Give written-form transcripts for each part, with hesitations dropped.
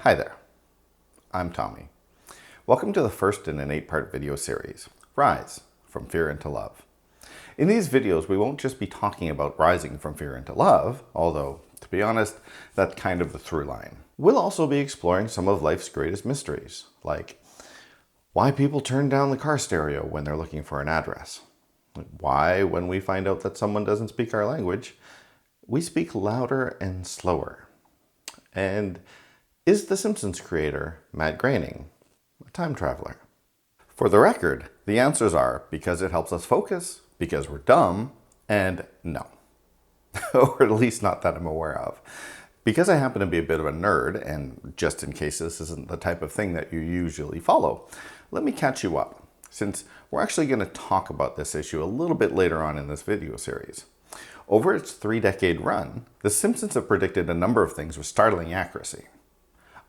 Hi there, I'm Tommy. Welcome to the first in an 8-part video series, Rise from Fear into Love. In these videos, we won't just be talking about rising from fear into love, although, to be honest, that's kind of the through line. We'll also be exploring some of life's greatest mysteries, like why people turn down the car stereo when they're looking for an address, why, when we find out that someone doesn't speak our language, we speak louder and slower, and is The Simpsons creator, Matt Groening, a time traveler? For the record, the answers are because it helps us focus, because we're dumb, and no. Or at least not that I'm aware of. Because I happen to be a bit of a nerd, and just in case this isn't the type of thing that you usually follow, let me catch you up, since we're actually going to talk about this issue a little bit later on in this video series. Over its 3-decade run, The Simpsons have predicted a number of things with startling accuracy.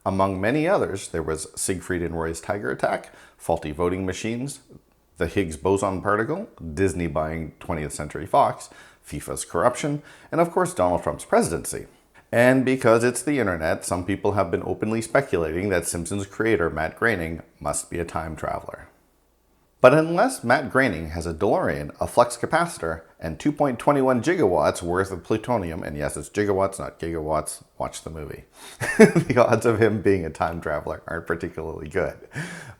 Among many others, there was Siegfried and Roy's tiger attack, faulty voting machines, the Higgs boson particle, Disney buying 20th Century Fox, FIFA's corruption, and of course Donald Trump's presidency. And because it's the internet, some people have been openly speculating that Simpsons creator Matt Groening must be a time traveler. But unless Matt Groening has a DeLorean, a flux capacitor, and 2.21 gigawatts worth of plutonium, and yes, it's gigawatts, not gigawatts, watch the movie, the odds of him being a time traveler aren't particularly good.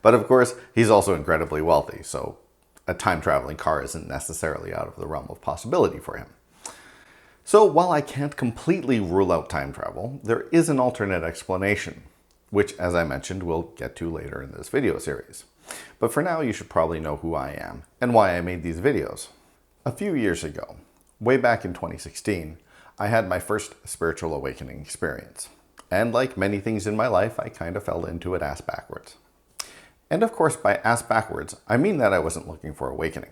But of course, he's also incredibly wealthy, so a time-traveling car isn't necessarily out of the realm of possibility for him. So while I can't completely rule out time travel, there is an alternate explanation, which, as I mentioned, we'll get to later in this video series. But for now, you should probably know who I am and why I made these videos. A few years ago, way back in 2016, I had my first spiritual awakening experience. And like many things in my life, I kind of fell into it ass backwards. And of course, by ass backwards, I mean that I wasn't looking for awakening.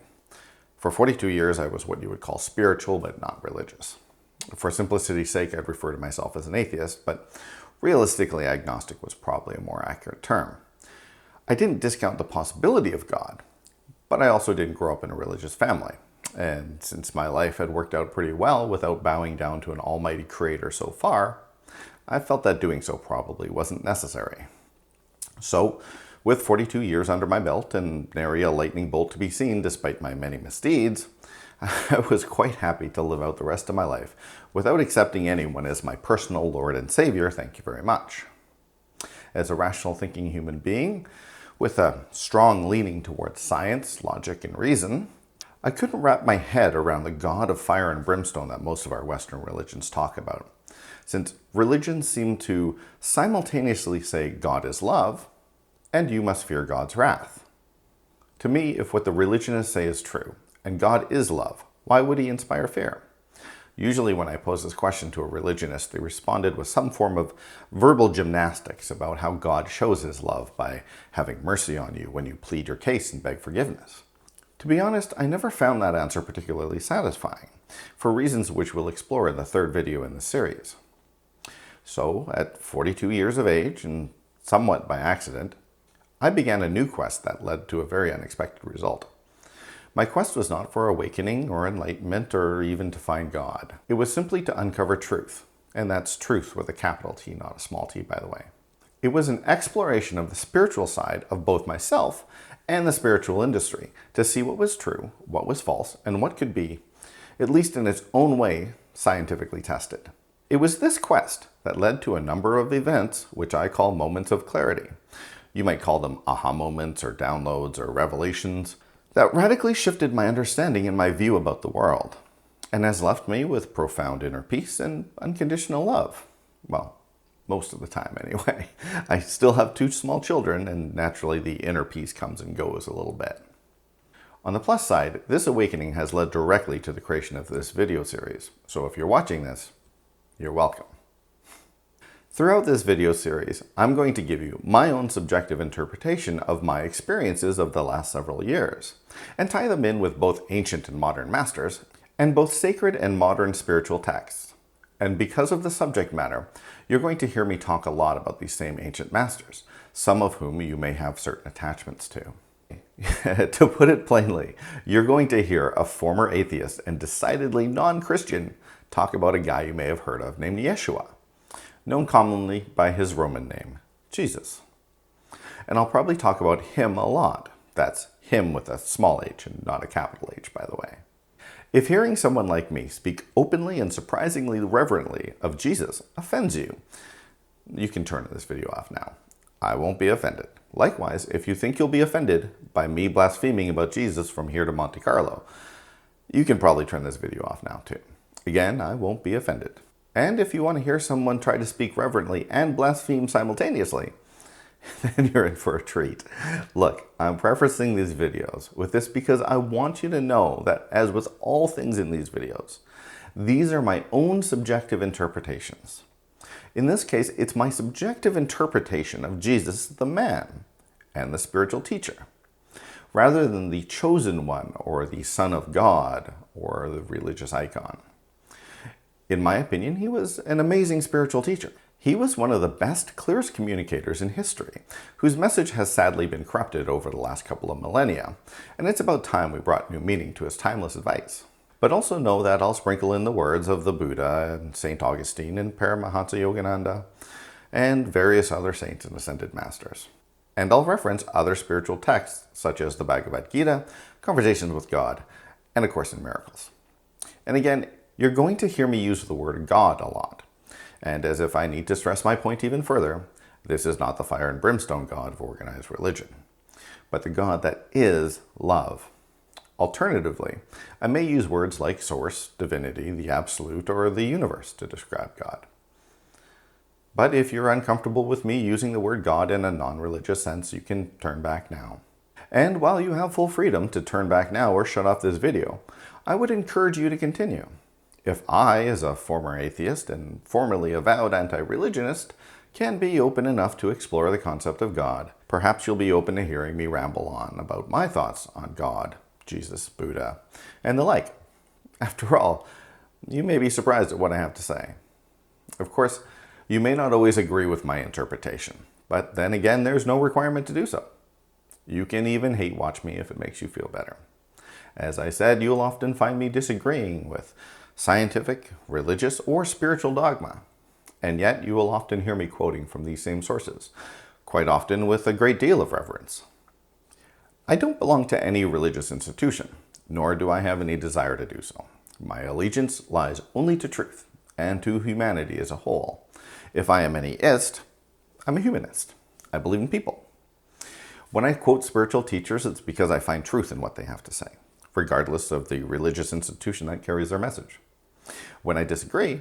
For 42 years, I was what you would call spiritual, but not religious. For simplicity's sake, I'd refer to myself as an atheist, but realistically, agnostic was probably a more accurate term. I didn't discount the possibility of God, but I also didn't grow up in a religious family. And since my life had worked out pretty well without bowing down to an almighty creator so far, I felt that doing so probably wasn't necessary. So, with 42 years under my belt and nary a lightning bolt to be seen despite my many misdeeds, I was quite happy to live out the rest of my life without accepting anyone as my personal Lord and Savior, thank you very much. As a rational thinking human being, with a strong leaning towards science, logic, and reason, I couldn't wrap my head around the God of fire and brimstone that most of our Western religions talk about, since religions seem to simultaneously say God is love, and you must fear God's wrath. To me, if what the religionists say is true, and God is love, why would he inspire fear? Usually when I posed this question to a religionist, they responded with some form of verbal gymnastics about how God shows his love by having mercy on you when you plead your case and beg forgiveness. To be honest, I never found that answer particularly satisfying, for reasons which we'll explore in the third video in this series. So, at 42 years of age, and somewhat by accident, I began a new quest that led to a very unexpected result. My quest was not for awakening or enlightenment or even to find God. It was simply to uncover truth. And that's truth with a capital T, not a small t, by the way. It was an exploration of the spiritual side of both myself and the spiritual industry to see what was true, what was false, and what could be, at least in its own way, scientifically tested. It was this quest that led to a number of events which I call moments of clarity. You might call them aha moments or downloads or revelations, that radically shifted my understanding and my view about the world, and has left me with profound inner peace and unconditional love. Well, most of the time anyway. I still have 2 small children, and naturally the inner peace comes and goes a little bit. On the plus side, this awakening has led directly to the creation of this video series, so if you're watching this, you're welcome. Throughout this video series, I'm going to give you my own subjective interpretation of my experiences of the last several years, and tie them in with both ancient and modern masters, and both sacred and modern spiritual texts. And because of the subject matter, you're going to hear me talk a lot about these same ancient masters, some of whom you may have certain attachments to. To put it plainly, you're going to hear a former atheist and decidedly non-Christian talk about a guy you may have heard of named Yeshua, known commonly by his Roman name, Jesus. And I'll probably talk about him a lot. That's him with a small h and not a capital H, by the way. If hearing someone like me speak openly and surprisingly reverently of Jesus offends you, you can turn this video off now. I won't be offended. Likewise, if you think you'll be offended by me blaspheming about Jesus from here to Monte Carlo, you can probably turn this video off now too. Again, I won't be offended. And if you want to hear someone try to speak reverently and blaspheme simultaneously, then you're in for a treat. Look, I'm prefacing these videos with this because I want you to know that, as with all things in these videos, these are my own subjective interpretations. In this case, it's my subjective interpretation of Jesus, the man, and the spiritual teacher, rather than the chosen one or the Son of God or the religious icon. In my opinion, he was an amazing spiritual teacher. He was one of the best, clearest communicators in history, whose message has sadly been corrupted over the last couple of millennia, and it's about time we brought new meaning to his timeless advice. But also know that I'll sprinkle in the words of the Buddha and St. Augustine and Paramahansa Yogananda and various other saints and ascended masters. And I'll reference other spiritual texts such as the Bhagavad Gita, Conversations with God, and A Course in Miracles. And again, you're going to hear me use the word God a lot. And as if I need to stress my point even further, this is not the fire and brimstone God of organized religion, but the God that is love. Alternatively, I may use words like source, divinity, the absolute, or the universe to describe God. But if you're uncomfortable with me using the word God in a non-religious sense, you can turn back now. And while you have full freedom to turn back now or shut off this video, I would encourage you to continue. If I, as a former atheist and formerly avowed anti-religionist, can be open enough to explore the concept of God, perhaps you'll be open to hearing me ramble on about my thoughts on God, Jesus, Buddha, and the like. After all, you may be surprised at what I have to say. Of course, you may not always agree with my interpretation, but then again, there's no requirement to do so. You can even hate watch me if it makes you feel better. As I said, you'll often find me disagreeing with scientific, religious, or spiritual dogma. And yet you will often hear me quoting from these same sources, quite often with a great deal of reverence. I don't belong to any religious institution, nor do I have any desire to do so. My allegiance lies only to truth and to humanity as a whole. If I am any ist, I'm a humanist. I believe in people. When I quote spiritual teachers, it's because I find truth in what they have to say, regardless of the religious institution that carries their message. When I disagree,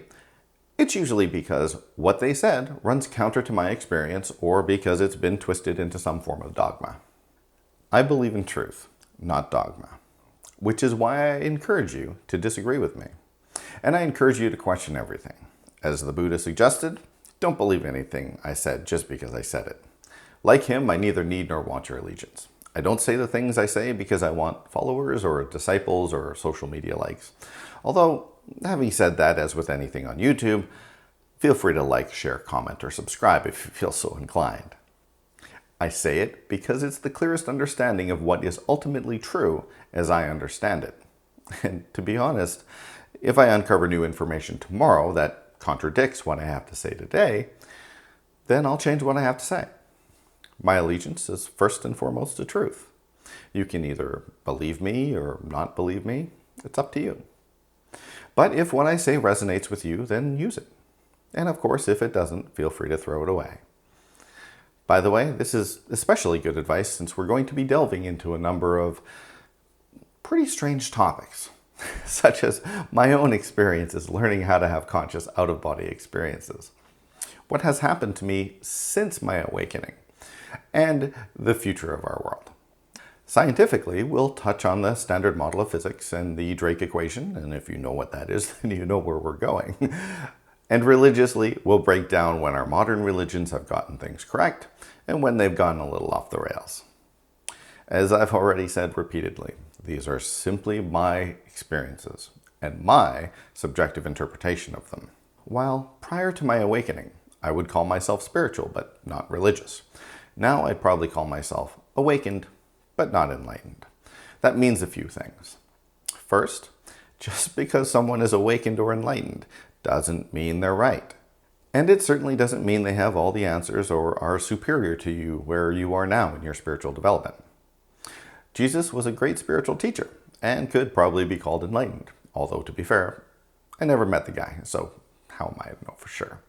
it's usually because what they said runs counter to my experience or because it's been twisted into some form of dogma. I believe in truth, not dogma, which is why I encourage you to disagree with me. And I encourage you to question everything. As the Buddha suggested, don't believe anything I said just because I said it. Like him, I neither need nor want your allegiance. I don't say the things I say because I want followers or disciples or social media likes. Although, having said that, as with anything on YouTube, feel free to like, share, comment, or subscribe if you feel so inclined. I say it because it's the clearest understanding of what is ultimately true as I understand it. And to be honest, if I uncover new information tomorrow that contradicts what I have to say today, then I'll change what I have to say. My allegiance is first and foremost to truth. You can either believe me or not believe me. It's up to you. But if what I say resonates with you, then use it. And of course, if it doesn't, feel free to throw it away. By the way, this is especially good advice since we're going to be delving into a number of pretty strange topics, such as my own experiences learning how to have conscious out-of-body experiences, what has happened to me since my awakening, and the future of our world. Scientifically, we'll touch on the standard model of physics and the Drake equation, and if you know what that is, then you know where we're going. And religiously, we'll break down when our modern religions have gotten things correct and when they've gone a little off the rails. As I've already said repeatedly, these are simply my experiences and my subjective interpretation of them. While prior to my awakening, I would call myself spiritual, but not religious. Now I'd probably call myself awakened, but not enlightened. That means a few things. First, just because someone is awakened or enlightened doesn't mean they're right. And it certainly doesn't mean they have all the answers or are superior to you where you are now in your spiritual development. Jesus was a great spiritual teacher and could probably be called enlightened, although to be fair, I never met the guy, so how am I to know for sure?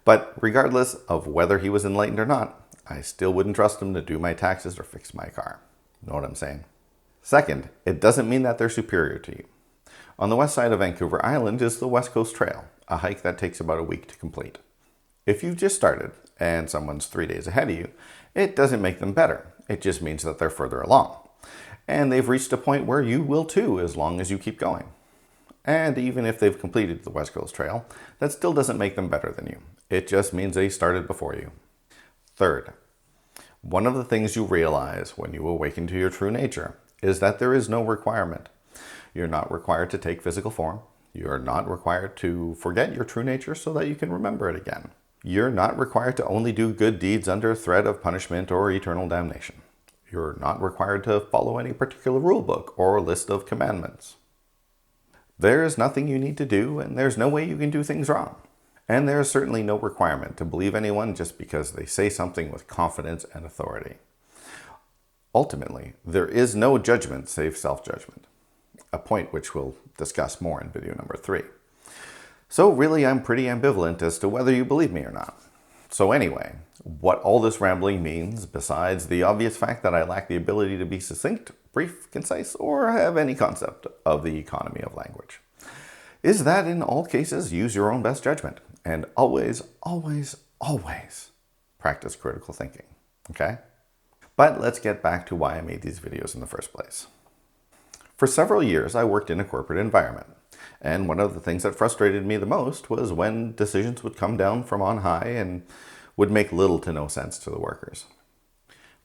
But regardless of whether he was enlightened or not, I still wouldn't trust him to do my taxes or fix my car. Know what I'm saying? Second, it doesn't mean that they're superior to you. On the west side of Vancouver Island is the West Coast Trail, a hike that takes about a week to complete. If you've just started and someone's 3 days ahead of you, it doesn't make them better. It just means that they're further along. And they've reached a point where you will too, as long as you keep going. And even if they've completed the West Coast Trail, that still doesn't make them better than you. It just means they started before you. Third, one of the things you realize when you awaken to your true nature is that there is no requirement. You're not required to take physical form. You're not required to forget your true nature so that you can remember it again. You're not required to only do good deeds under threat of punishment or eternal damnation. You're not required to follow any particular rule book or list of commandments. There's nothing you need to do, and there's no way you can do things wrong. And there's certainly no requirement to believe anyone just because they say something with confidence and authority. Ultimately, there is no judgment save self-judgment, a point which we'll discuss more in video number 3. So really, I'm pretty ambivalent as to whether you believe me or not. So anyway, what all this rambling means, besides the obvious fact that I lack the ability to be succinct, brief, concise, or have any concept of the economy of language, is that in all cases, use your own best judgment, and always, always, always practice critical thinking, okay? But let's get back to why I made these videos in the first place. For several years, I worked in a corporate environment, and one of the things that frustrated me the most was when decisions would come down from on high and would make little to no sense to the workers.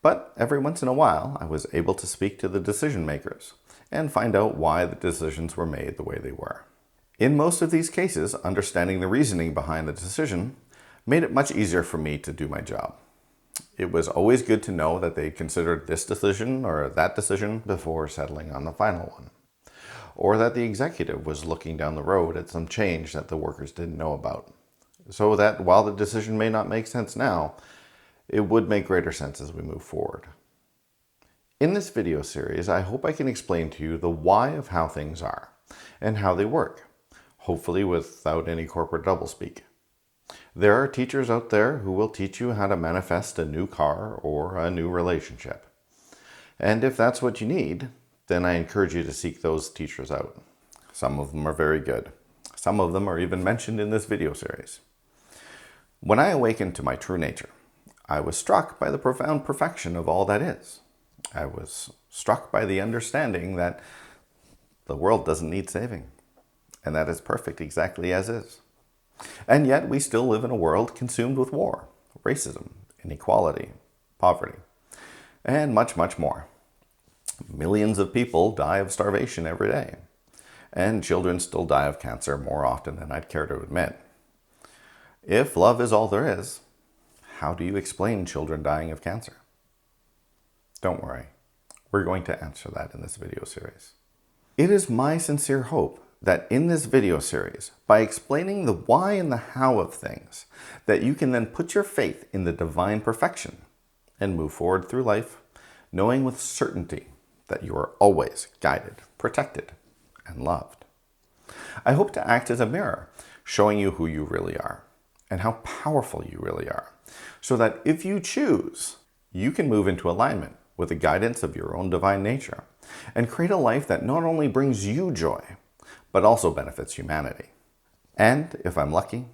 But every once in a while, I was able to speak to the decision makers and find out why the decisions were made the way they were. In most of these cases, understanding the reasoning behind the decision made it much easier for me to do my job. It was always good to know that they considered this decision or that decision before settling on the final one, or that the executive was looking down the road at some change that the workers didn't know about, so that while the decision may not make sense now, it would make greater sense as we move forward. In this video series, I hope I can explain to you the why of how things are and how they work, hopefully without any corporate doublespeak. There are teachers out there who will teach you how to manifest a new car or a new relationship. And if that's what you need, then I encourage you to seek those teachers out. Some of them are very good. Some of them are even mentioned in this video series. When I awakened to my true nature, I was struck by the profound perfection of all that is. I was struck by the understanding that the world doesn't need saving, and that it's perfect exactly as is. And yet we still live in a world consumed with war, racism, inequality, poverty, and much, much more. Millions of people die of starvation every day, and children still die of cancer more often than I'd care to admit. If love is all there is, how do you explain children dying of cancer? Don't worry, we're going to answer that in this video series. It is my sincere hope that in this video series, by explaining the why and the how of things, that you can then put your faith in the divine perfection and move forward through life, knowing with certainty that you are always guided, protected, and loved. I hope to act as a mirror, showing you who you really are and how powerful you really are, so that if you choose, you can move into alignment with the guidance of your own divine nature and create a life that not only brings you joy, but also benefits humanity. And if I'm lucky,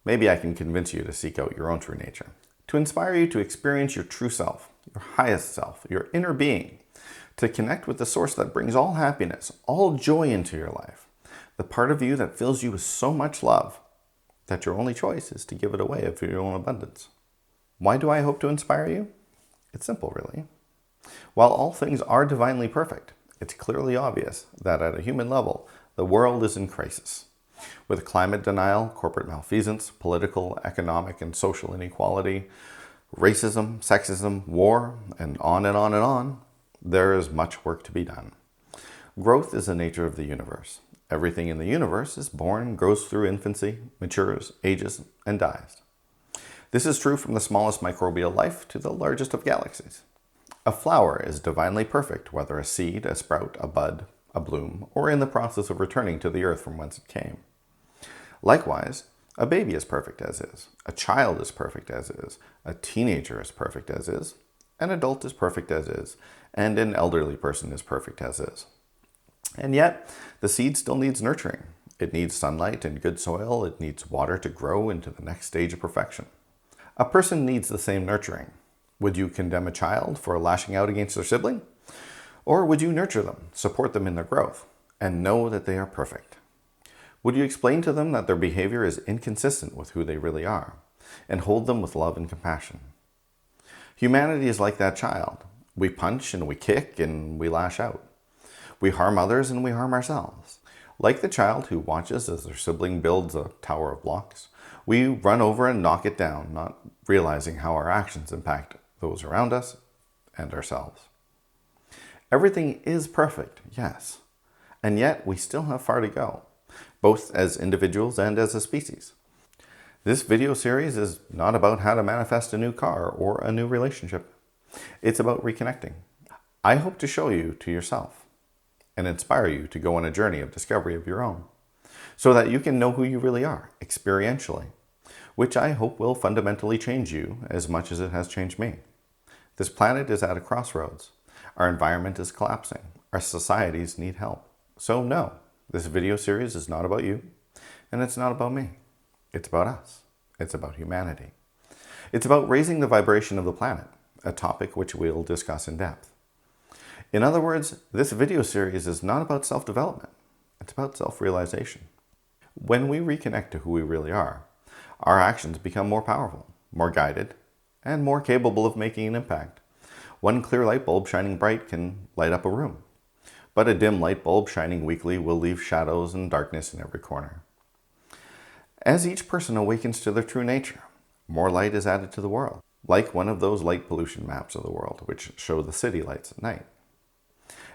maybe I can convince you to seek out your own true nature, to inspire you to experience your true self, your highest self, your inner being, to connect with the source that brings all happiness, all joy into your life, the part of you that fills you with so much love that your only choice is to give it away of your own abundance. Why do I hope to inspire you? It's simple, really. While all things are divinely perfect, it's clearly obvious that at a human level, the world is in crisis. With climate denial, corporate malfeasance, political, economic, and social inequality, racism, sexism, war, and on and on and on, there is much work to be done. Growth is the nature of the universe, Everything in the universe is born, grows through infancy, matures, ages, and dies. This is true from the smallest microbial life to the largest of galaxies. A flower is divinely perfect, whether a seed, a sprout, a bud, a bloom, or in the process of returning to the earth from whence it came. Likewise, a baby is perfect as is, a child is perfect as is, a teenager is perfect as is, an adult is perfect as is, and an elderly person is perfect as is. And yet, the seed still needs nurturing. It needs sunlight and good soil. It needs water to grow into the next stage of perfection. A person needs the same nurturing. Would you condemn a child for lashing out against their sibling? Or would you nurture them, support them in their growth, and know that they are perfect? Would you explain to them that their behavior is inconsistent with who they really are, and hold them with love and compassion? Humanity is like that child. We punch and we kick and we lash out. We harm others and we harm ourselves. Like the child who watches as their sibling builds a tower of blocks, we run over and knock it down, not realizing how our actions impact those around us and ourselves. Everything is perfect, yes, and yet we still have far to go, both as individuals and as a species. This video series is not about how to manifest a new car or a new relationship. It's about reconnecting. I hope to show you to yourself and inspire you to go on a journey of discovery of your own, so that you can know who you really are, experientially, which I hope will fundamentally change you as much as it has changed me. This planet is at a crossroads. Our environment is collapsing. Our societies need help. So no, this video series is not about you, and it's not about me. It's about us. It's about humanity. It's about raising the vibration of the planet, a topic which we'll discuss in depth. In other words, this video series is not about self-development. It's about self-realization. When we reconnect to who we really are, our actions become more powerful, more guided, and more capable of making an impact. One clear light bulb shining bright can light up a room, but a dim light bulb shining weakly will leave shadows and darkness in every corner. As each person awakens to their true nature, more light is added to the world, like one of those light pollution maps of the world, which show the city lights at night.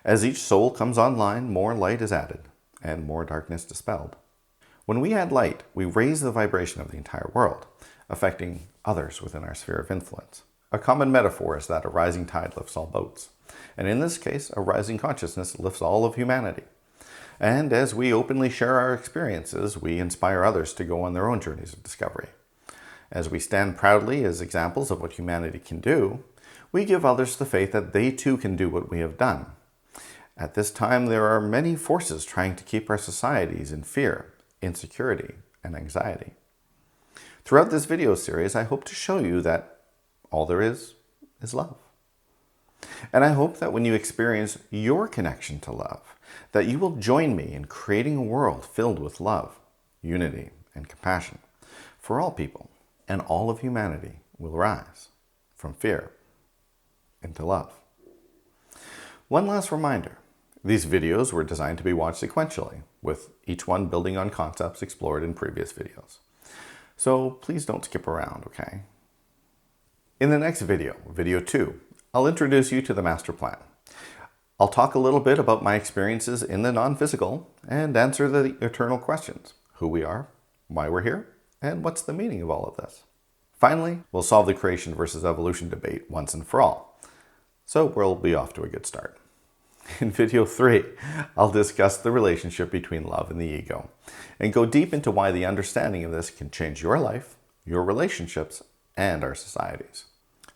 As each soul comes online, more light is added, and more darkness dispelled. When we add light, we raise the vibration of the entire world, affecting others within our sphere of influence. A common metaphor is that a rising tide lifts all boats, and in this case, a rising consciousness lifts all of humanity. And as we openly share our experiences, we inspire others to go on their own journeys of discovery. As we stand proudly as examples of what humanity can do, we give others the faith that they too can do what we have done. At this time, there are many forces trying to keep our societies in fear, insecurity, and anxiety. Throughout this video series, I hope to show you that all there is love. And I hope that when you experience your connection to love, that you will join me in creating a world filled with love, unity, and compassion for all people, and all of humanity will rise from fear into love. One last reminder. These videos were designed to be watched sequentially, with each one building on concepts explored in previous videos. So please don't skip around, okay? In the next video, video 2, I'll introduce you to the master plan. I'll talk a little bit about my experiences in the non-physical and answer the eternal questions: who we are, why we're here, and what's the meaning of all of this. Finally, we'll solve the creation versus evolution debate once and for all. So we'll be off to a good start. In video 3, I'll discuss the relationship between love and the ego, and go deep into why the understanding of this can change your life, your relationships, and our societies.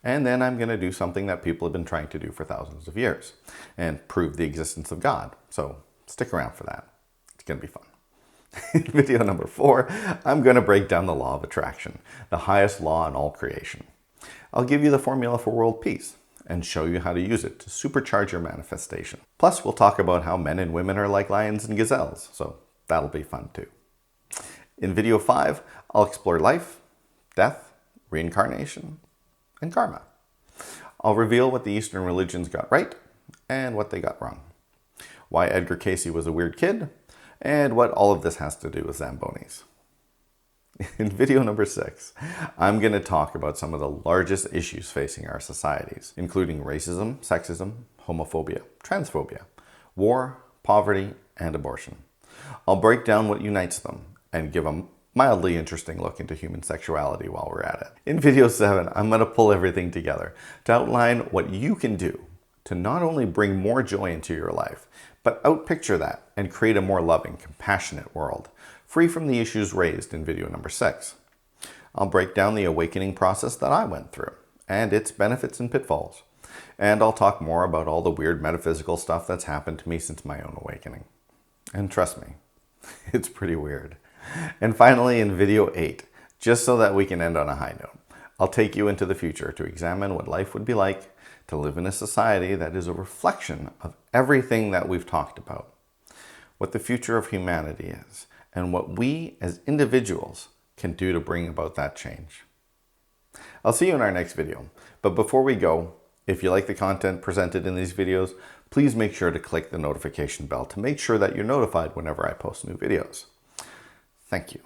And then I'm going to do something that people have been trying to do for thousands of years, and prove the existence of God. So stick around for that. It's going to be fun. In video number 4, I'm going to break down the law of attraction, the highest law in all creation. I'll give you the formula for world peace, and show you how to use it to supercharge your manifestation. Plus, we'll talk about how men and women are like lions and gazelles, so that'll be fun too. In video 5, I'll explore life, death, reincarnation, and karma. I'll reveal what the Eastern religions got right and what they got wrong, why Edgar Cayce was a weird kid, and what all of this has to do with Zambonis. In video number 6, I'm going to talk about some of the largest issues facing our societies, including racism, sexism, homophobia, transphobia, war, poverty, and abortion. I'll break down what unites them and give a mildly interesting look into human sexuality while we're at it. In video 7, I'm going to pull everything together to outline what you can do to not only bring more joy into your life, but outpicture that and create a more loving, compassionate world, free from the issues raised in video number 6. I'll break down the awakening process that I went through and its benefits and pitfalls. And I'll talk more about all the weird metaphysical stuff that's happened to me since my own awakening. And trust me, it's pretty weird. And finally, in video 8, just so that we can end on a high note, I'll take you into the future to examine what life would be like to live in a society that is a reflection of everything that we've talked about, what the future of humanity is, and what we as individuals can do to bring about that change. I'll see you in our next video, but before we go, if you like the content presented in these videos, please make sure to click the notification bell to make sure that you're notified whenever I post new videos. Thank you.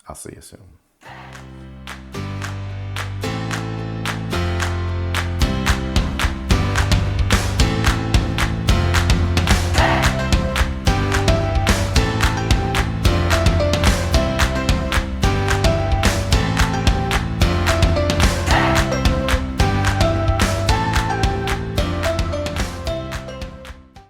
I'll see you soon.